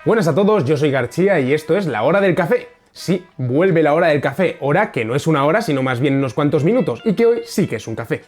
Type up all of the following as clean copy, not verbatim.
Buenas a todos, yo soy García y esto es La Hora del Café. Sí, vuelve la hora del café, hora que no es una hora, sino más bien unos cuantos minutos, y que hoy sí que es un café.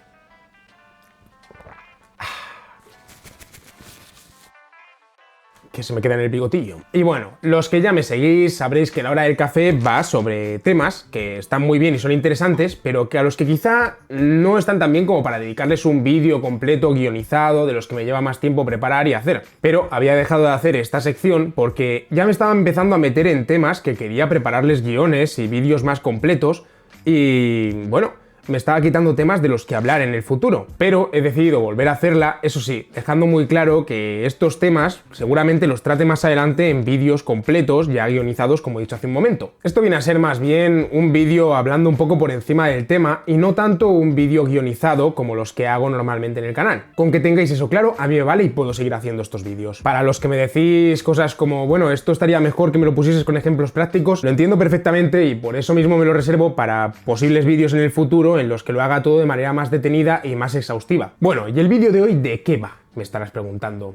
Que se me queda en el bigotillo. Y bueno, los que ya me seguís sabréis que La Hora del Café va sobre temas que están muy bien y son interesantes, pero que a los que quizá no están tan bien como para dedicarles un vídeo completo, guionizado, de los que me lleva más tiempo preparar y hacer. Pero había dejado de hacer esta sección porque ya me estaba empezando a meter en temas que quería prepararles guiones y vídeos más completos y bueno, me estaba quitando temas de los que hablar en el futuro, pero he decidido volver a hacerla, eso sí, dejando muy claro que estos temas seguramente los trate más adelante en vídeos completos, ya guionizados como he dicho hace un momento. Esto viene a ser más bien un vídeo hablando un poco por encima del tema y no tanto un vídeo guionizado como los que hago normalmente en el canal. Con que tengáis eso claro, a mí me vale y puedo seguir haciendo estos vídeos. Para los que me decís cosas como, bueno, esto estaría mejor que me lo pusieses con ejemplos prácticos, lo entiendo perfectamente y por eso mismo me lo reservo para posibles vídeos en el futuro en los que lo haga todo de manera más detenida y más exhaustiva. Bueno, ¿y el vídeo de hoy de qué va? Me estarás preguntando.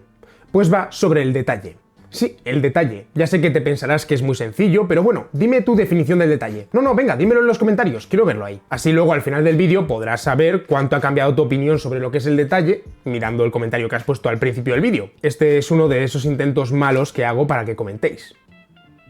Pues va sobre el detalle. Sí, el detalle. Ya sé que te pensarás que es muy sencillo, pero bueno, dime tu definición del detalle. No, venga, dímelo en los comentarios, quiero verlo ahí. Así luego al final del vídeo podrás saber cuánto ha cambiado tu opinión sobre lo que es el detalle mirando el comentario que has puesto al principio del vídeo. Este es uno de esos intentos malos que hago para que comentéis.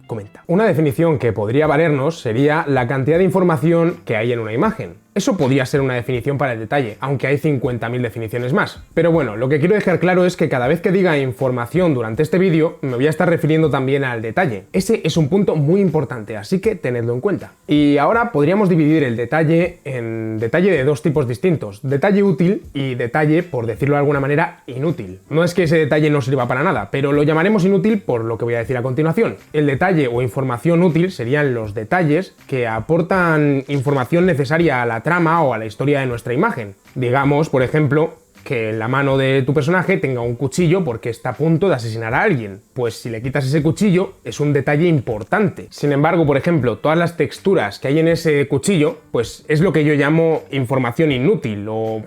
Comenta. Una definición que podría valernos sería la cantidad de información que hay en una imagen. Eso podría ser una definición para el detalle, aunque hay 50.000 definiciones más. Pero bueno, lo que quiero dejar claro es que cada vez que diga información durante este vídeo, me voy a estar refiriendo también al detalle. Ese es un punto muy importante, así que tenedlo en cuenta. Y ahora podríamos dividir el detalle en detalle de dos tipos distintos. Detalle útil y detalle, por decirlo de alguna manera, inútil. No es que ese detalle no sirva para nada, pero lo llamaremos inútil por lo que voy a decir a continuación. El detalle o información útil serían los detalles que aportan información necesaria a la trama o a la historia de nuestra imagen. Digamos, por ejemplo, que la mano de tu personaje tenga un cuchillo porque está a punto de asesinar a alguien. Pues si le quitas ese cuchillo, es un detalle importante. Sin embargo, por ejemplo, todas las texturas que hay en ese cuchillo, pues es lo que yo llamo información inútil o...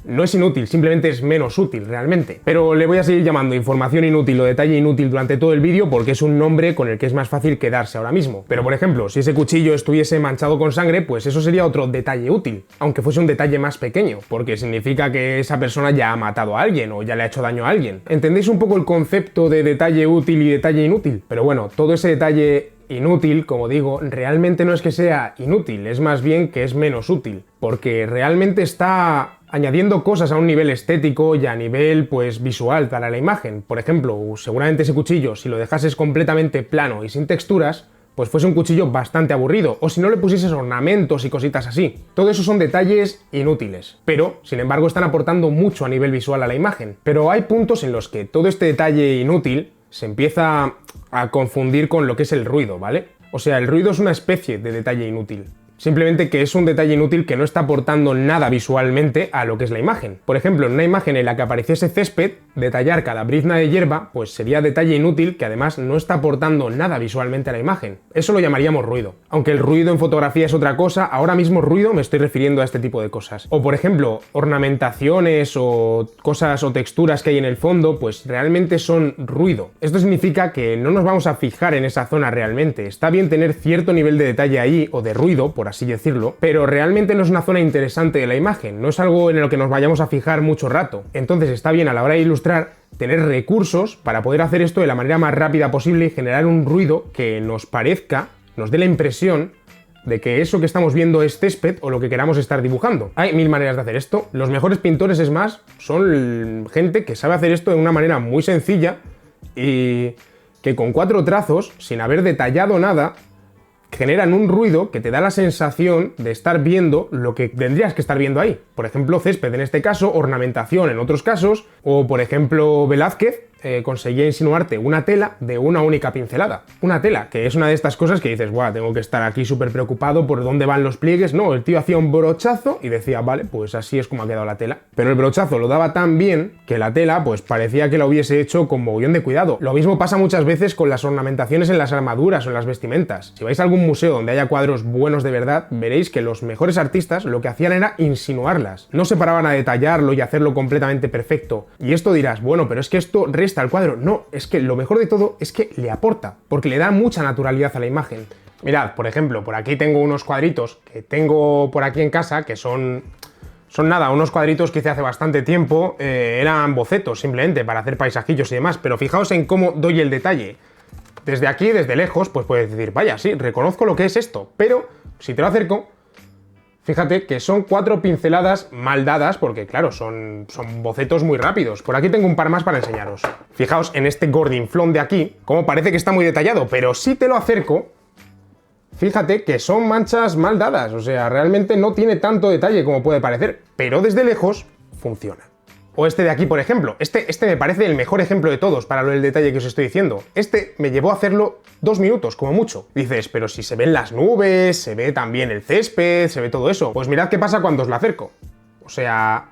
No es inútil, simplemente es menos útil realmente. Pero le voy a seguir llamando información inútil o detalle inútil durante todo el vídeo porque es un nombre con el que es más fácil quedarse ahora mismo. Pero por ejemplo, si ese cuchillo estuviese manchado con sangre, pues eso sería otro detalle útil, aunque fuese un detalle más pequeño, porque significa que esa persona ya ha matado a alguien o ya le ha hecho daño a alguien. ¿Entendéis un poco el concepto de detalle útil y detalle inútil? Pero bueno, todo ese detalle inútil, como digo, realmente no es que sea inútil, es más bien que es menos útil, porque realmente está añadiendo cosas a un nivel estético y a nivel, pues, visual para la imagen. Por ejemplo, seguramente ese cuchillo, si lo dejases completamente plano y sin texturas, pues fuese un cuchillo bastante aburrido, o si no le pusieses ornamentos y cositas así. Todo eso son detalles inútiles, pero, sin embargo, están aportando mucho a nivel visual a la imagen. Pero hay puntos en los que todo este detalle inútil se empieza a confundir con lo que es el ruido, ¿vale? O sea, el ruido es una especie de detalle inútil. Simplemente que es un detalle inútil que no está aportando nada visualmente a lo que es la imagen. Por ejemplo, en una imagen en la que apareciese césped, detallar cada brizna de hierba, pues sería detalle inútil que además no está aportando nada visualmente a la imagen. Eso lo llamaríamos ruido. Aunque el ruido en fotografía es otra cosa, ahora mismo ruido me estoy refiriendo a este tipo de cosas. O por ejemplo, ornamentaciones o cosas o texturas que hay en el fondo, pues realmente son ruido. Esto significa que no nos vamos a fijar en esa zona realmente. Está bien tener cierto nivel de detalle ahí o de ruido, por así decirlo, pero realmente no es una zona interesante de la imagen, no es algo en lo que nos vayamos a fijar mucho rato. Entonces está bien a la hora de ilustrar tener recursos para poder hacer esto de la manera más rápida posible y generar un ruido que nos parezca, nos dé la impresión de que eso que estamos viendo es césped o lo que queramos estar dibujando. Hay mil maneras de hacer esto. Los mejores pintores, es más, son gente que sabe hacer esto de una manera muy sencilla y que con 4 trazos, sin haber detallado nada, generan un ruido que te da la sensación de estar viendo lo que tendrías que estar viendo ahí. Por ejemplo, césped en este caso, ornamentación en otros casos, o por ejemplo Velázquez conseguía insinuarte una tela de una única pincelada. Una tela, que es una de estas cosas que dices, guau, tengo que estar aquí súper preocupado por dónde van los pliegues. No, el tío hacía un brochazo y decía, vale, pues así es como ha quedado la tela. Pero el brochazo lo daba tan bien que la tela, pues parecía que la hubiese hecho con mogollón de cuidado. Lo mismo pasa muchas veces con las ornamentaciones en las armaduras o en las vestimentas. Si vais a algún museo donde haya cuadros buenos de verdad, veréis que los mejores artistas lo que hacían era insinuarlas. No se paraban a detallarlo y hacerlo completamente perfecto. Y esto dirás, bueno, pero es que esto resta resta al cuadro. No, es que lo mejor de todo es que le aporta, porque le da mucha naturalidad a la imagen. Mirad, por ejemplo, por aquí tengo unos cuadritos que tengo por aquí en casa que son nada, unos cuadritos que hice hace bastante tiempo, eran bocetos simplemente para hacer paisajillos y demás, pero fijaos en cómo doy el detalle. Desde aquí, desde lejos, pues puedes decir, vaya, sí, reconozco lo que es esto, pero si te lo acerco, fíjate que son 4 pinceladas mal dadas, porque claro, son bocetos muy rápidos. Por aquí tengo un par más para enseñaros. Fijaos en este gordinflón de aquí, como parece que está muy detallado, pero si te lo acerco, fíjate que son manchas mal dadas, o sea, realmente no tiene tanto detalle como puede parecer, pero desde lejos funciona. O este de aquí, por ejemplo, este me parece el mejor ejemplo de todos para lo del detalle que os estoy diciendo. Este me llevó a hacerlo 2 minutos, como mucho. Dices, pero si se ven las nubes, se ve también el césped, se ve todo eso. Pues mirad qué pasa cuando os lo acerco. O sea,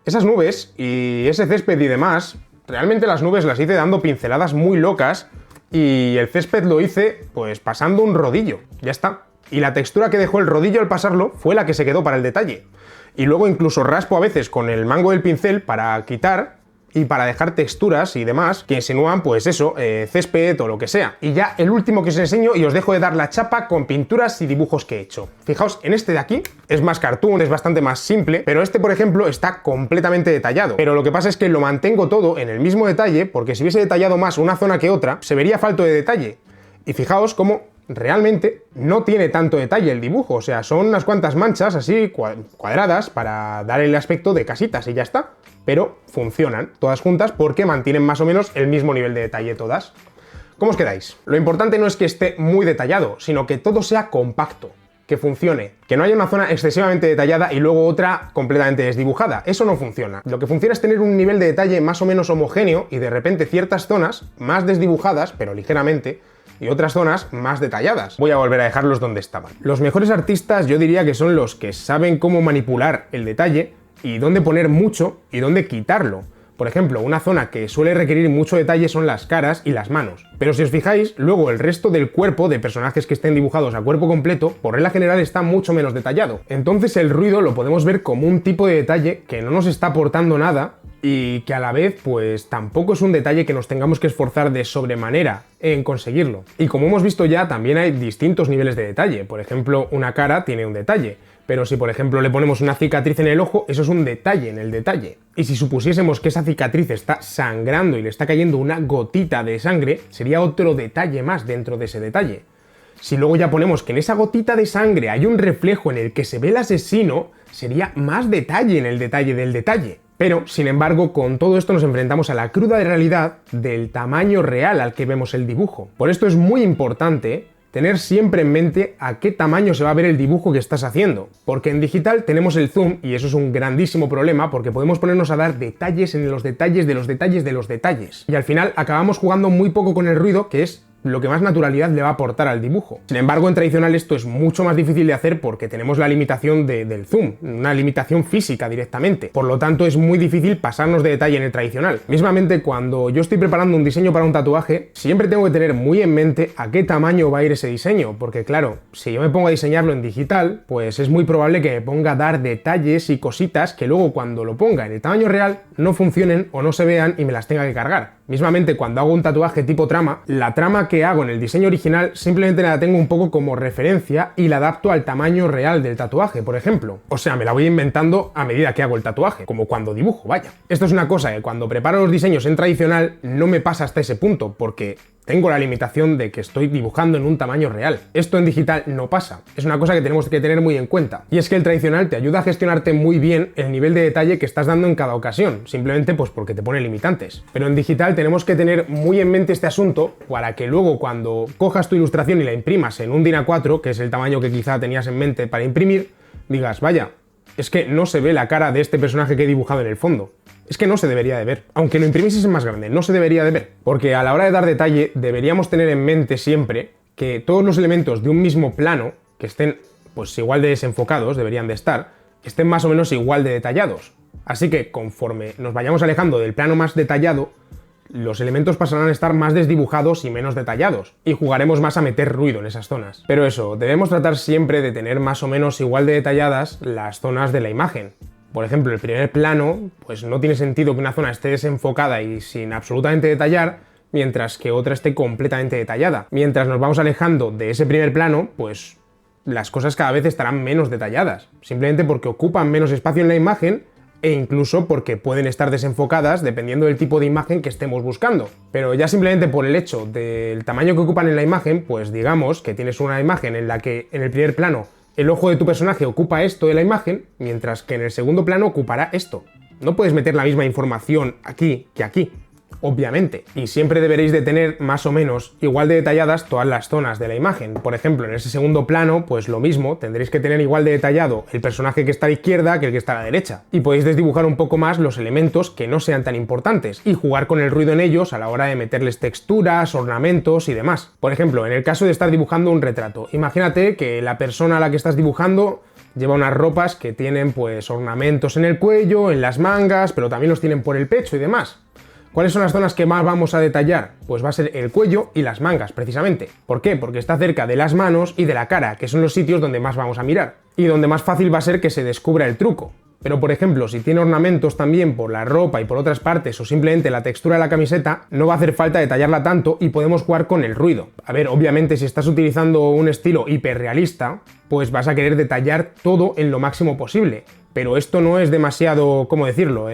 esas nubes y ese césped y demás, realmente las nubes las hice dando pinceladas muy locas y el césped lo hice, pues, pasando un rodillo. Ya está. Y la textura que dejó el rodillo al pasarlo fue la que se quedó para el detalle. Y luego incluso raspo a veces con el mango del pincel para quitar y para dejar texturas y demás que insinúan, pues eso, césped o lo que sea. Y ya el último que os enseño y os dejo de dar la chapa con pinturas y dibujos que he hecho. Fijaos, en este de aquí es más cartoon, es bastante más simple, pero este, por ejemplo, está completamente detallado. Pero lo que pasa es que lo mantengo todo en el mismo detalle, porque si hubiese detallado más una zona que otra, se vería falto de detalle. Y fijaos cómo realmente no tiene tanto detalle el dibujo, o sea, son unas cuantas manchas así cuadradas para dar el aspecto de casitas y ya está, pero funcionan todas juntas porque mantienen más o menos el mismo nivel de detalle todas. ¿Cómo os quedáis? Lo importante no es que esté muy detallado, sino que todo sea compacto, que funcione, que no haya una zona excesivamente detallada y luego otra completamente desdibujada. Eso no funciona. Lo que funciona es tener un nivel de detalle más o menos homogéneo y de repente ciertas zonas más desdibujadas, pero ligeramente, y otras zonas más detalladas. Voy a volver a dejarlos donde estaban. Los mejores artistas yo diría que son los que saben cómo manipular el detalle y dónde poner mucho y dónde quitarlo. Por ejemplo, una zona que suele requerir mucho detalle son las caras y las manos. Pero si os fijáis, luego el resto del cuerpo de personajes que estén dibujados a cuerpo completo, por regla general está mucho menos detallado. Entonces el ruido lo podemos ver como un tipo de detalle que no nos está aportando nada y que a la vez, pues tampoco es un detalle que nos tengamos que esforzar de sobremanera en conseguirlo. Y como hemos visto ya, también hay distintos niveles de detalle. Por ejemplo, una cara tiene un detalle, pero si por ejemplo le ponemos una cicatriz en el ojo, eso es un detalle en el detalle. Y si supusiésemos que esa cicatriz está sangrando y le está cayendo una gotita de sangre, sería otro detalle más dentro de ese detalle. Si luego ya ponemos que en esa gotita de sangre hay un reflejo en el que se ve el asesino, sería más detalle en el detalle del detalle. Pero, sin embargo, con todo esto nos enfrentamos a la cruda realidad del tamaño real al que vemos el dibujo. Por esto es muy importante tener siempre en mente a qué tamaño se va a ver el dibujo que estás haciendo. Porque en digital tenemos el zoom y eso es un grandísimo problema porque podemos ponernos a dar detalles en los detalles de los detalles de los detalles. Y al final acabamos jugando muy poco con el ruido, que es lo que más naturalidad le va a aportar al dibujo. Sin embargo, en tradicional esto es mucho más difícil de hacer porque tenemos la limitación del zoom, una limitación física directamente. Por lo tanto, es muy difícil pasarnos de detalle en el tradicional. Mismamente, cuando yo estoy preparando un diseño para un tatuaje, siempre tengo que tener muy en mente a qué tamaño va a ir ese diseño, porque claro, si yo me pongo a diseñarlo en digital, pues es muy probable que me ponga a dar detalles y cositas que luego cuando lo ponga en el tamaño real no funcionen o no se vean y me las tenga que cargar. Mismamente, cuando hago un tatuaje tipo trama, la trama que hago en el diseño original simplemente la tengo un poco como referencia y la adapto al tamaño real del tatuaje, por ejemplo. O sea, me la voy inventando a medida que hago el tatuaje, como cuando dibujo, vaya. Esto es una cosa que cuando preparo los diseños en tradicional no me pasa hasta ese punto, porque tengo la limitación de que estoy dibujando en un tamaño real. Esto en digital no pasa. Es una cosa que tenemos que tener muy en cuenta. Y es que el tradicional te ayuda a gestionarte muy bien el nivel de detalle que estás dando en cada ocasión, simplemente pues porque te pone limitantes. Pero en digital tenemos que tener muy en mente este asunto para que luego cuando cojas tu ilustración y la imprimas en un DIN A4, que es el tamaño que quizá tenías en mente para imprimir, digas, vaya, es que no se ve la cara de este personaje que he dibujado en el fondo. Es que no se debería de ver. Aunque lo imprimieses en más grande, no se debería de ver. Porque a la hora de dar detalle, deberíamos tener en mente siempre que todos los elementos de un mismo plano, que estén pues igual de desenfocados, deberían de estar, estén más o menos igual de detallados. Así que conforme nos vayamos alejando del plano más detallado, los elementos pasarán a estar más desdibujados y menos detallados, y jugaremos más a meter ruido en esas zonas. Pero eso, debemos tratar siempre de tener más o menos igual de detalladas las zonas de la imagen. Por ejemplo, el primer plano, pues no tiene sentido que una zona esté desenfocada y sin absolutamente detallar, mientras que otra esté completamente detallada. Mientras nos vamos alejando de ese primer plano, pues las cosas cada vez estarán menos detalladas, simplemente porque ocupan menos espacio en la imagen e incluso porque pueden estar desenfocadas dependiendo del tipo de imagen que estemos buscando. Pero ya simplemente por el hecho del tamaño que ocupan en la imagen, pues digamos que tienes una imagen en la que en el primer plano el ojo de tu personaje ocupa esto de la imagen, mientras que en el segundo plano ocupará esto. No puedes meter la misma información aquí que aquí, obviamente, y siempre deberéis de tener más o menos igual de detalladas todas las zonas de la imagen. Por ejemplo, en ese segundo plano, pues lo mismo, tendréis que tener igual de detallado el personaje que está a la izquierda que el que está a la derecha, y podéis desdibujar un poco más los elementos que no sean tan importantes, y jugar con el ruido en ellos a la hora de meterles texturas, ornamentos y demás. Por ejemplo, en el caso de estar dibujando un retrato, imagínate que la persona a la que estás dibujando lleva unas ropas que tienen pues ornamentos en el cuello, en las mangas, pero también los tienen por el pecho y demás. ¿Cuáles son las zonas que más vamos a detallar? Pues va a ser el cuello y las mangas, precisamente. ¿Por qué? Porque está cerca de las manos y de la cara, que son los sitios donde más vamos a mirar, y donde más fácil va a ser que se descubra el truco. Pero por ejemplo, si tiene ornamentos también por la ropa y por otras partes, o simplemente la textura de la camiseta, no va a hacer falta detallarla tanto y podemos jugar con el ruido. A ver, obviamente si estás utilizando un estilo hiperrealista, pues vas a querer detallar todo en lo máximo posible. Pero esto no es demasiado, ¿cómo decirlo?,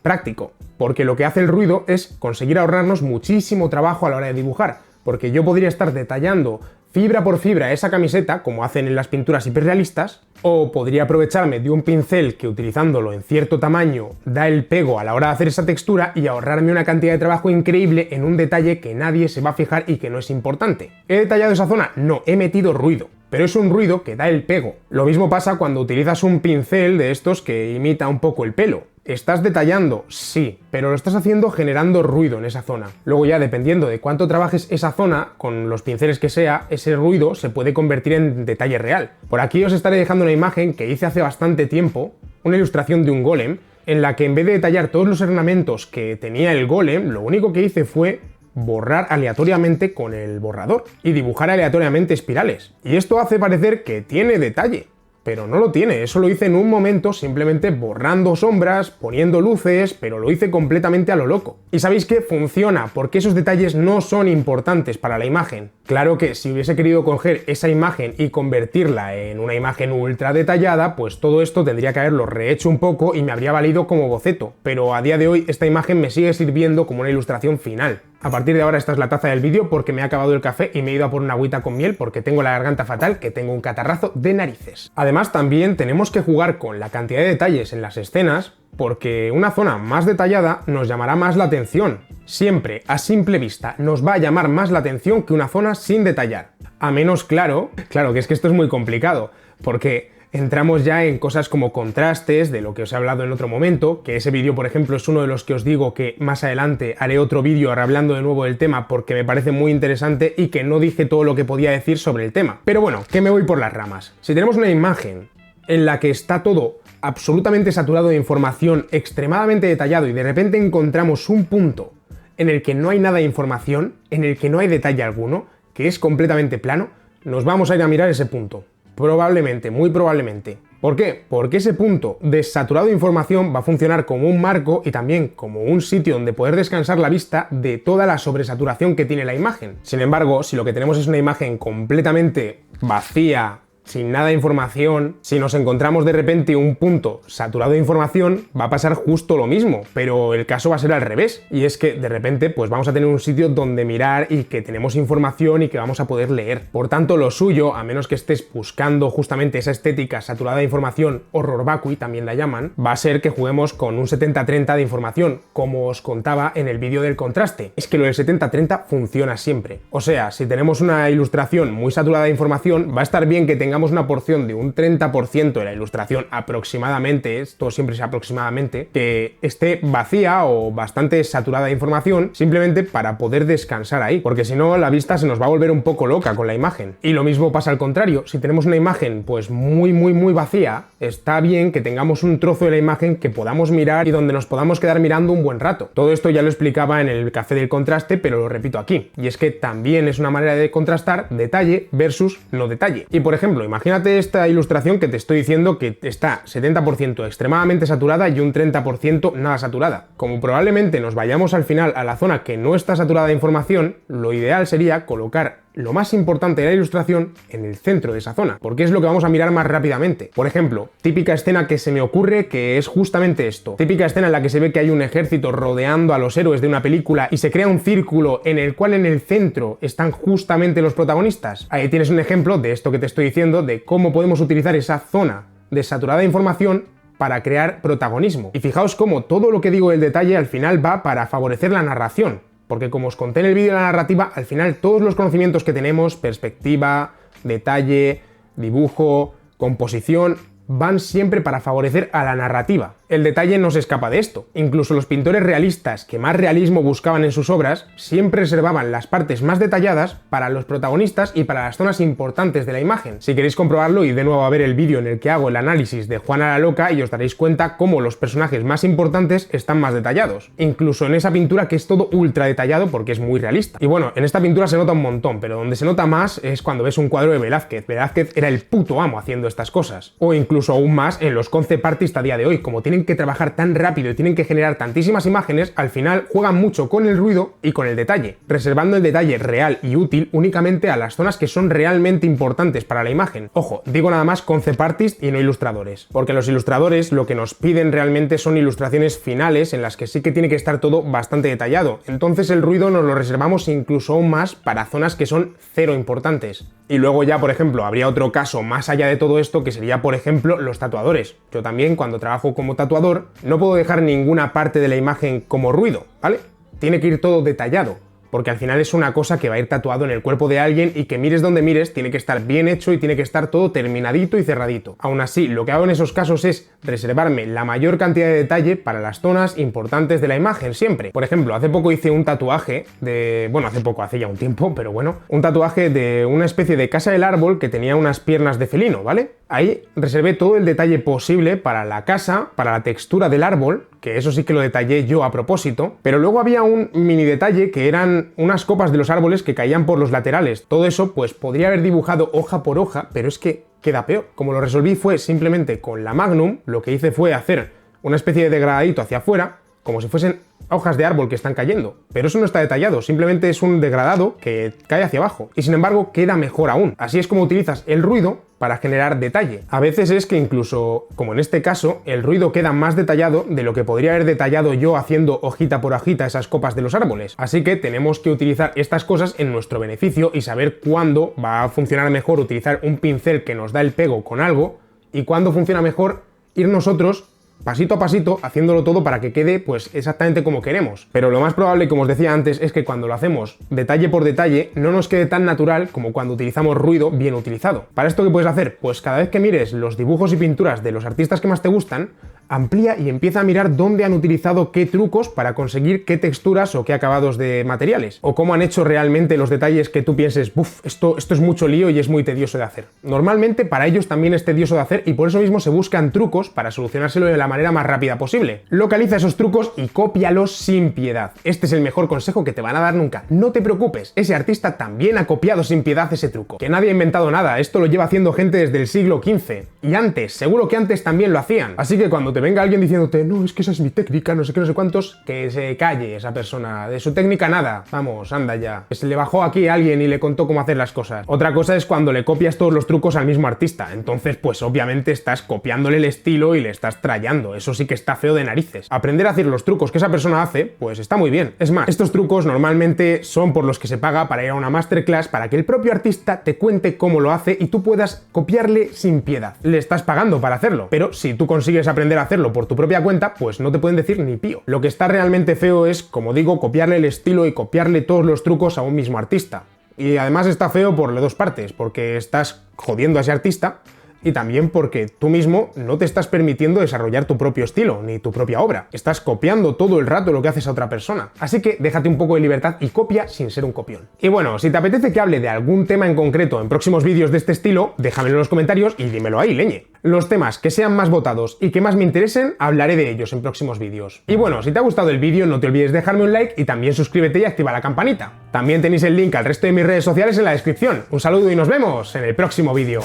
práctico, porque lo que hace el ruido es conseguir ahorrarnos muchísimo trabajo a la hora de dibujar, porque yo podría estar detallando fibra por fibra esa camiseta, como hacen en las pinturas hiperrealistas, o podría aprovecharme de un pincel que utilizándolo en cierto tamaño da el pego a la hora de hacer esa textura y ahorrarme una cantidad de trabajo increíble en un detalle que nadie se va a fijar y que no es importante. ¿He detallado esa zona? No, he metido ruido. Pero es un ruido que da el pego. Lo mismo pasa cuando utilizas un pincel de estos que imita un poco el pelo. ¿Estás detallando? Sí, pero lo estás haciendo generando ruido en esa zona. Luego ya, dependiendo de cuánto trabajes esa zona, con los pinceles que sea, ese ruido se puede convertir en detalle real. Por aquí os estaré dejando una imagen que hice hace bastante tiempo, una ilustración de un golem, en la que en vez de detallar todos los ornamentos que tenía el golem, lo único que hice fue borrar aleatoriamente con el borrador y dibujar aleatoriamente espirales. Y esto hace parecer que tiene detalle, pero no lo tiene. Eso lo hice en un momento simplemente borrando sombras, poniendo luces, pero lo hice completamente a lo loco. ¿Y sabéis qué? Funciona, porque esos detalles no son importantes para la imagen. Claro que si hubiese querido coger esa imagen y convertirla en una imagen ultra detallada, pues todo esto tendría que haberlo rehecho un poco y me habría valido como boceto, pero a día de hoy esta imagen me sigue sirviendo como una ilustración final. A partir de ahora esta es la taza del vídeo porque me ha acabado el café y me he ido a por una agüita con miel porque tengo la garganta fatal, que tengo un catarrazo de narices. Además también tenemos que jugar con la cantidad de detalles en las escenas porque una zona más detallada nos llamará más la atención. Siempre, a simple vista, nos va a llamar más la atención que una zona sin detallar. A menos, claro que es que esto es muy complicado, porque entramos ya en cosas como contrastes, de lo que os he hablado en otro momento, que ese vídeo, por ejemplo, es uno de los que os digo que más adelante haré otro vídeo hablando de nuevo del tema porque me parece muy interesante y que no dije todo lo que podía decir sobre el tema. Pero bueno, que me voy por las ramas. Si tenemos una imagen en la que está todo absolutamente saturado de información, extremadamente detallado, y de repente encontramos un punto en el que no hay nada de información, en el que no hay detalle alguno, que es completamente plano, nos vamos a ir a mirar ese punto. Probablemente, muy probablemente. ¿Por qué? Porque ese punto desaturado de información va a funcionar como un marco y también como un sitio donde poder descansar la vista de toda la sobresaturación que tiene la imagen. Sin embargo, si lo que tenemos es una imagen completamente vacía, sin nada de información, si nos encontramos de repente un punto saturado de información, va a pasar justo lo mismo, pero el caso va a ser al revés, y es que de repente pues vamos a tener un sitio donde mirar y que tenemos información y que vamos a poder leer. Por tanto, lo suyo, a menos que estés buscando justamente esa estética saturada de información, horror vacui también la llaman, va a ser que juguemos con un 70-30 de información, como os contaba en el vídeo del contraste. Es que lo del 70-30 funciona siempre. O sea, si tenemos una ilustración muy saturada de información, va a estar bien que tengamos una porción de un 30% de la ilustración aproximadamente, esto siempre es aproximadamente, que esté vacía o bastante saturada de información, simplemente para poder descansar ahí, porque si no la vista se nos va a volver un poco loca con la imagen. Y lo mismo pasa al contrario, si tenemos una imagen pues muy vacía, está bien que tengamos un trozo de la imagen que podamos mirar y donde nos podamos quedar mirando un buen rato. Todo esto ya lo explicaba en el café del contraste, pero lo repito aquí, y es que también es una manera de contrastar detalle versus no detalle. Y por ejemplo, ejemplo, imagínate esta ilustración que te estoy diciendo que está 70% extremadamente saturada y un 30% nada saturada. Como probablemente nos vayamos al final a la zona que no está saturada de información, lo ideal sería colocar lo más importante de la ilustración en el centro de esa zona, porque es lo que vamos a mirar más rápidamente. Por ejemplo, típica escena que se me ocurre que es justamente esto. Típica escena en la que se ve que hay un ejército rodeando a los héroes de una película y se crea un círculo en el cual en el centro están justamente los protagonistas. Ahí tienes un ejemplo de esto que te estoy diciendo, de cómo podemos utilizar esa zona de saturada de información para crear protagonismo. Y fijaos cómo todo lo que digo del detalle al final va para favorecer la narración. Porque como os conté en el vídeo de la narrativa, al final todos los conocimientos que tenemos, perspectiva, detalle, dibujo, composición, van siempre para favorecer a la narrativa. El detalle no se escapa de esto. Incluso los pintores realistas que más realismo buscaban en sus obras siempre reservaban las partes más detalladas para los protagonistas y para las zonas importantes de la imagen. Si queréis comprobarlo, id de nuevo a ver el vídeo en el que hago el análisis de Juana la Loca y os daréis cuenta cómo los personajes más importantes están más detallados. Incluso en esa pintura que es todo ultra detallado porque es muy realista. Y bueno, en esta pintura se nota un montón, pero donde se nota más es cuando ves un cuadro de Velázquez. Velázquez era el puto amo haciendo estas cosas. O incluso aún más en los concept artists a día de hoy, como tienen que trabajar tan rápido y tienen que generar tantísimas imágenes, al final juegan mucho con el ruido y con el detalle, reservando el detalle real y útil únicamente a las zonas que son realmente importantes para la imagen. Ojo, digo nada más concept artists y no ilustradores, porque los ilustradores lo que nos piden realmente son ilustraciones finales en las que sí que tiene que estar todo bastante detallado, entonces el ruido nos lo reservamos incluso aún más para zonas que son cero importantes. Y luego ya, por ejemplo, habría otro caso más allá de todo esto que sería, por ejemplo, los tatuadores. Yo también, cuando trabajo como tatuador, no puedo dejar ninguna parte de la imagen como ruido, ¿vale? Tiene que ir todo detallado, porque al final es una cosa que va a ir tatuado en el cuerpo de alguien y que mires donde mires tiene que estar bien hecho y tiene que estar todo terminadito y cerradito. Aún así, lo que hago en esos casos es reservarme la mayor cantidad de detalle para las zonas importantes de la imagen siempre. Por ejemplo, hace poco hice un tatuaje de... bueno, hace ya un tiempo, pero bueno, un tatuaje de una especie de casa del árbol que tenía unas piernas de felino, ¿vale? Ahí reservé todo el detalle posible para la casa, para la textura del árbol, que eso sí que lo detallé yo a propósito, pero luego había un mini detalle que eran unas copas de los árboles que caían por los laterales. Todo eso pues podría haber dibujado hoja por hoja, pero es que queda peor. Como lo resolví fue simplemente con la Magnum, lo que hice fue hacer una especie de degradadito hacia afuera, como si fuesen hojas de árbol que están cayendo. Pero eso no está detallado, simplemente es un degradado que cae hacia abajo. Y sin embargo queda mejor aún. Así es como utilizas el ruido para generar detalle. A veces es que incluso, como en este caso, el ruido queda más detallado de lo que podría haber detallado yo haciendo hojita por hojita esas copas de los árboles. Así que tenemos que utilizar estas cosas en nuestro beneficio y saber cuándo va a funcionar mejor utilizar un pincel que nos da el pego con algo y cuándo funciona mejor ir nosotros pasito a pasito, haciéndolo todo para que quede pues exactamente como queremos. Pero lo más probable, como os decía antes, es que cuando lo hacemos detalle por detalle, no nos quede tan natural como cuando utilizamos ruido bien utilizado. ¿Para esto qué puedes hacer? Pues cada vez que mires los dibujos y pinturas de los artistas que más te gustan, amplía y empieza a mirar dónde han utilizado qué trucos para conseguir qué texturas o qué acabados de materiales, o cómo han hecho realmente los detalles que tú pienses, buf, esto es mucho lío y es muy tedioso de hacer. Normalmente para ellos también es tedioso de hacer y por eso mismo se buscan trucos para solucionárselo de la manera más rápida posible. Localiza esos trucos y cópialos sin piedad. Este es el mejor consejo que te van a dar nunca. No te preocupes, ese artista también ha copiado sin piedad ese truco. Que nadie ha inventado nada, esto lo lleva haciendo gente desde el siglo XV. Y antes, seguro que antes también lo hacían. Así que cuando te venga alguien diciéndote, no, es que esa es mi técnica, no sé qué, no sé cuántos, que se calle esa persona. De su técnica nada. Vamos, anda ya. Que se le bajó aquí a alguien y le contó cómo hacer las cosas. Otra cosa es cuando le copias todos los trucos al mismo artista. Entonces, pues obviamente estás copiándole el estilo y le estás trayando. Eso sí que está feo de narices. Aprender a hacer los trucos que esa persona hace, pues está muy bien. Es más, estos trucos normalmente son por los que se paga para ir a una masterclass para que el propio artista te cuente cómo lo hace y tú puedas copiarle sin piedad. Le estás pagando para hacerlo. Pero si tú consigues aprender a hacerlo por tu propia cuenta, pues no te pueden decir ni pío. Lo que está realmente feo es, como digo, copiarle el estilo y copiarle todos los trucos a un mismo artista. Y además está feo por las dos partes, porque estás jodiendo a ese artista y también porque tú mismo no te estás permitiendo desarrollar tu propio estilo, ni tu propia obra. Estás copiando todo el rato lo que haces a otra persona. Así que déjate un poco de libertad y copia sin ser un copión. Y bueno, si te apetece que hable de algún tema en concreto en próximos vídeos de este estilo, déjamelo en los comentarios y dímelo ahí, leñe. Los temas que sean más votados y que más me interesen, hablaré de ellos en próximos vídeos. Y bueno, si te ha gustado el vídeo, no te olvides dejarme un like y también suscríbete y activa la campanita. También tenéis el link al resto de mis redes sociales en la descripción. Un saludo y nos vemos en el próximo vídeo.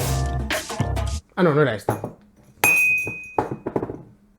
Ah, no, no era esta.